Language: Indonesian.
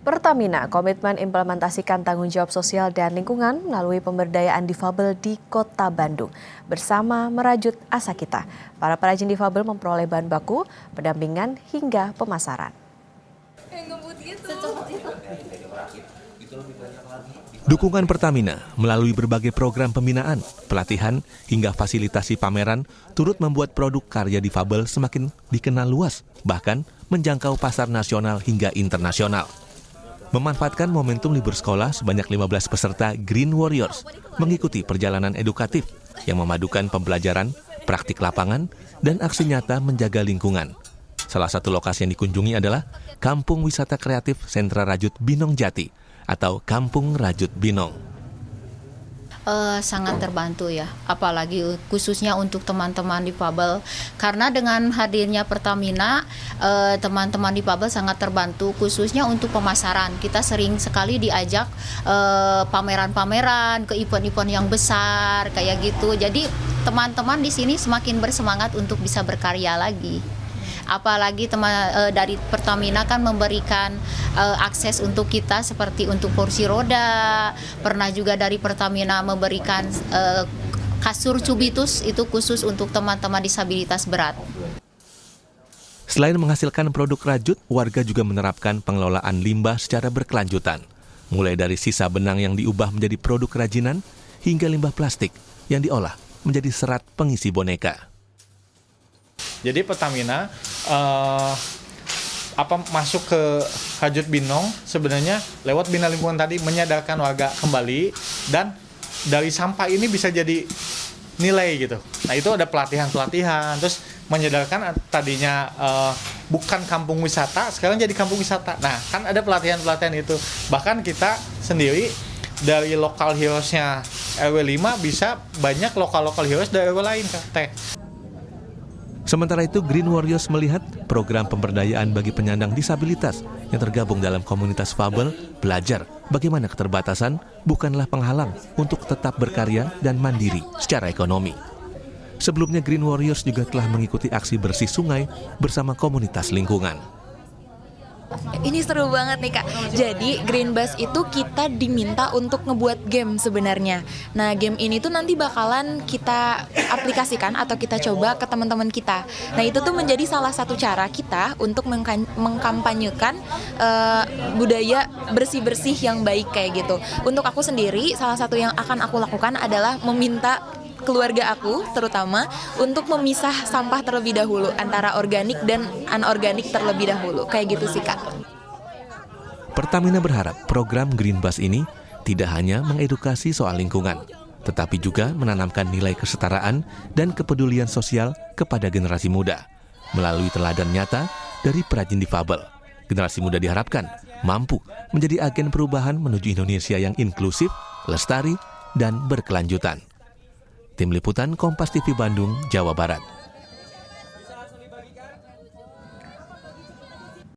Pertamina komitmen implementasikan tanggung jawab sosial dan lingkungan melalui pemberdayaan difabel di Kota Bandung. Bersama Merajut Asa Kita, para perajin difabel memperoleh bahan baku, pendampingan hingga pemasaran. Dukungan Pertamina melalui berbagai program pembinaan, pelatihan, hingga fasilitasi pameran turut membuat produk karya difabel semakin dikenal luas, bahkan menjangkau pasar nasional hingga internasional. Memanfaatkan momentum libur sekolah, sebanyak 15 peserta Green Warriors mengikuti perjalanan edukatif yang memadukan pembelajaran, praktik lapangan, dan aksi nyata menjaga lingkungan. Salah satu lokasi yang dikunjungi adalah Kampung Wisata Kreatif Sentra Rajut Binong Jati atau Kampung Rajut Binong. Sangat terbantu ya, apalagi khususnya untuk teman-teman difabel. Karena dengan hadirnya Pertamina, teman-teman difabel sangat terbantu, khususnya untuk pemasaran. Kita sering sekali diajak pameran-pameran ke event-event yang besar kayak gitu. Jadi teman-teman di sini semakin bersemangat untuk bisa berkarya lagi. Apalagi dari Pertamina kan memberikan akses untuk kita seperti untuk kursi roda. Pernah juga dari Pertamina memberikan kasur cubitus, itu khusus untuk teman-teman disabilitas berat. Selain menghasilkan produk rajut, warga juga menerapkan pengelolaan limbah secara berkelanjutan. Mulai dari sisa benang yang diubah menjadi produk kerajinan, hingga limbah plastik yang diolah menjadi serat pengisi boneka. Jadi Pertamina masuk ke Rajut Binong sebenarnya lewat Bina Lingkungan tadi menyadarkan warga kembali, dan dari sampah ini bisa jadi nilai gitu. Nah itu ada pelatihan, terus menyadarkan tadinya bukan kampung wisata, sekarang jadi kampung wisata. Nah kan ada pelatihan itu. Bahkan kita sendiri dari lokal heroes-nya RW 5 bisa banyak lokal heroes dari RW lain Teh. Sementara itu, Green Warriors melihat program pemberdayaan bagi penyandang disabilitas yang tergabung dalam komunitas fabel belajar bagaimana keterbatasan bukanlah penghalang untuk tetap berkarya dan mandiri secara ekonomi. Sebelumnya, Green Warriors juga telah mengikuti aksi bersih sungai bersama komunitas lingkungan. Ini seru banget nih Kak. Jadi Green Bus itu kita diminta untuk ngebuat game sebenarnya. Nah game ini tuh nanti bakalan kita aplikasikan atau kita coba ke teman-teman kita. Nah itu tuh menjadi salah satu cara kita untuk mengkampanyekan budaya bersih-bersih yang baik kayak gitu. Untuk aku sendiri, salah satu yang akan aku lakukan adalah meminta keluarga aku terutama untuk memisah sampah terlebih dahulu antara organik dan anorganik terlebih dahulu. Kayak gitu sih Kak. Pertamina berharap program Green Bus ini tidak hanya mengedukasi soal lingkungan, tetapi juga menanamkan nilai kesetaraan dan kepedulian sosial kepada generasi muda. Melalui teladan nyata dari perajin difabel, generasi muda diharapkan mampu menjadi agen perubahan menuju Indonesia yang inklusif, lestari, dan berkelanjutan. Tim Liputan Kompas TV Bandung, Jawa Barat.